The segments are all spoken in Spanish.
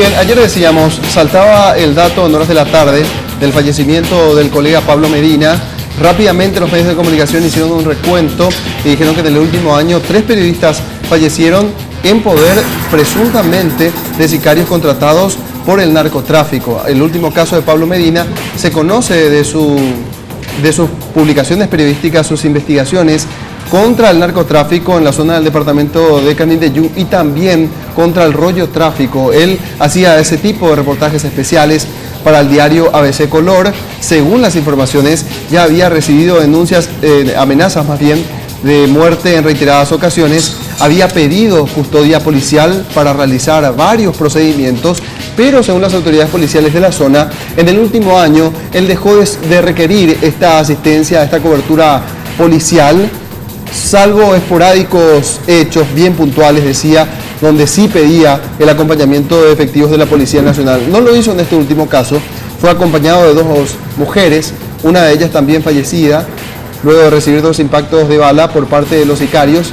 Bien, ayer decíamos, saltaba el dato en horas de la tarde del fallecimiento del colega Pablo Medina. Rápidamente los medios de comunicación hicieron un recuento y dijeron que en el último año 3 periodistas fallecieron en poder presuntamente de sicarios contratados por el narcotráfico. El último caso de Pablo Medina se conoce de sus publicaciones periodísticas, sus investigaciones contra el narcotráfico en la zona del departamento de Canindeyú y también contra el rollo tráfico. Él hacía ese tipo de reportajes especiales para el diario ABC Color. Según las informaciones, ya había recibido denuncias, amenazas más bien, de muerte en reiteradas ocasiones. Había pedido custodia policial para realizar varios procedimientos, pero según las autoridades policiales de la zona, en el último año él dejó de requerir esta asistencia, esta cobertura policial, salvo esporádicos hechos bien puntuales, decía, donde sí pedía el acompañamiento de efectivos de la Policía Nacional. No lo hizo en este último caso, fue acompañado de 2 mujeres, una de ellas también fallecida, luego de recibir 2 impactos de bala por parte de los sicarios.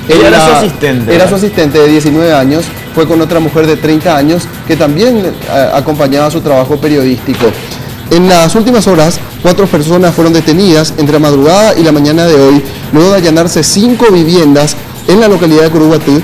Ella era su asistente. Era su asistente de 19 años, fue con otra mujer de 30 años que también acompañaba su trabajo periodístico. En las últimas horas, 4 personas fueron detenidas entre la madrugada y la mañana de hoy, luego de allanarse 5 viviendas en la localidad de Curuguatí,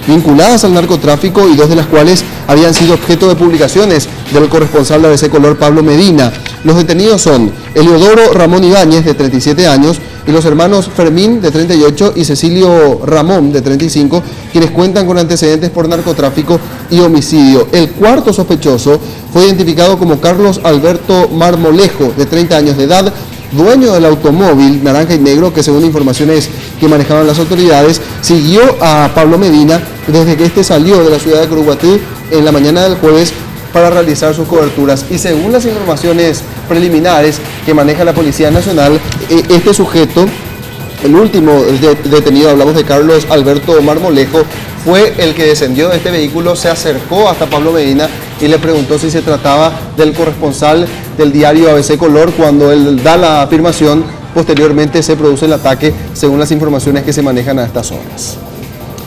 vinculadas al narcotráfico y 2 de las cuales habían sido objeto de publicaciones del corresponsal de ABC Color, Pablo Medina. Los detenidos son Eliodoro Ramón Ibáñez, de 37 años, y los hermanos Fermín, de 38, y Cecilio Ramón, de 35, quienes cuentan con antecedentes por narcotráfico y homicidio. El cuarto sospechoso fue identificado como Carlos Alberto Marmolejo, de 30 años de edad, dueño del automóvil naranja y negro que, según informaciones que manejaban las autoridades, siguió a Pablo Medina desde que este salió de la ciudad de Curuguatí en la mañana del jueves para realizar sus coberturas. Y según las informaciones preliminares que maneja la Policía Nacional, este sujeto, el último detenido, hablamos de Carlos Alberto Marmolejo, fue el que descendió de este vehículo, se acercó hasta Pablo Medina y le preguntó si se trataba del corresponsal del diario ABC Color. Cuando él da la afirmación, posteriormente se produce el ataque, según las informaciones que se manejan a estas horas.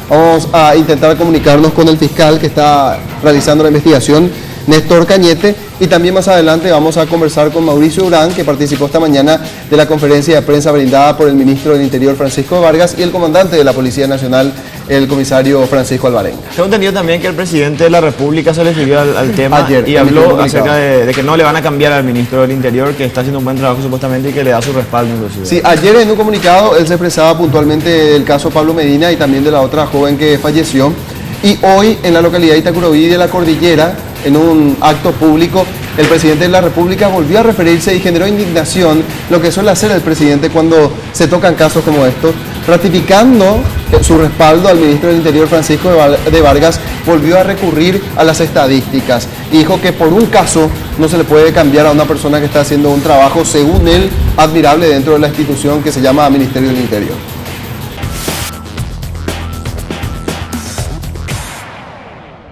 Vamos a intentar comunicarnos con el fiscal que está realizando la investigación, Néstor Cañete, y también más adelante vamos a conversar con Mauricio Urán, que participó esta mañana de la conferencia de prensa brindada por el ministro del Interior, Francisco de Vargas, y el comandante de la Policía Nacional, el comisario Francisco Alvarenga. Tengo entendido también que el presidente de la República se refirió al tema ayer, y habló acerca de que no le van a cambiar al ministro del Interior, que está haciendo un buen trabajo supuestamente y que le da su respaldo inclusive. Sí, ayer en un comunicado él se expresaba puntualmente del caso Pablo Medina y también de la otra joven que falleció. Y hoy en la localidad de Itacurubí de la Cordillera, en un acto público, el presidente de la República volvió a referirse y generó indignación, lo que suele hacer el presidente cuando se tocan casos como estos, ratificando su respaldo al ministro del Interior, Francisco de Vargas. Volvió a recurrir a las estadísticas y dijo que por un caso no se le puede cambiar a una persona que está haciendo un trabajo, según él, admirable dentro de la institución que se llama Ministerio del Interior.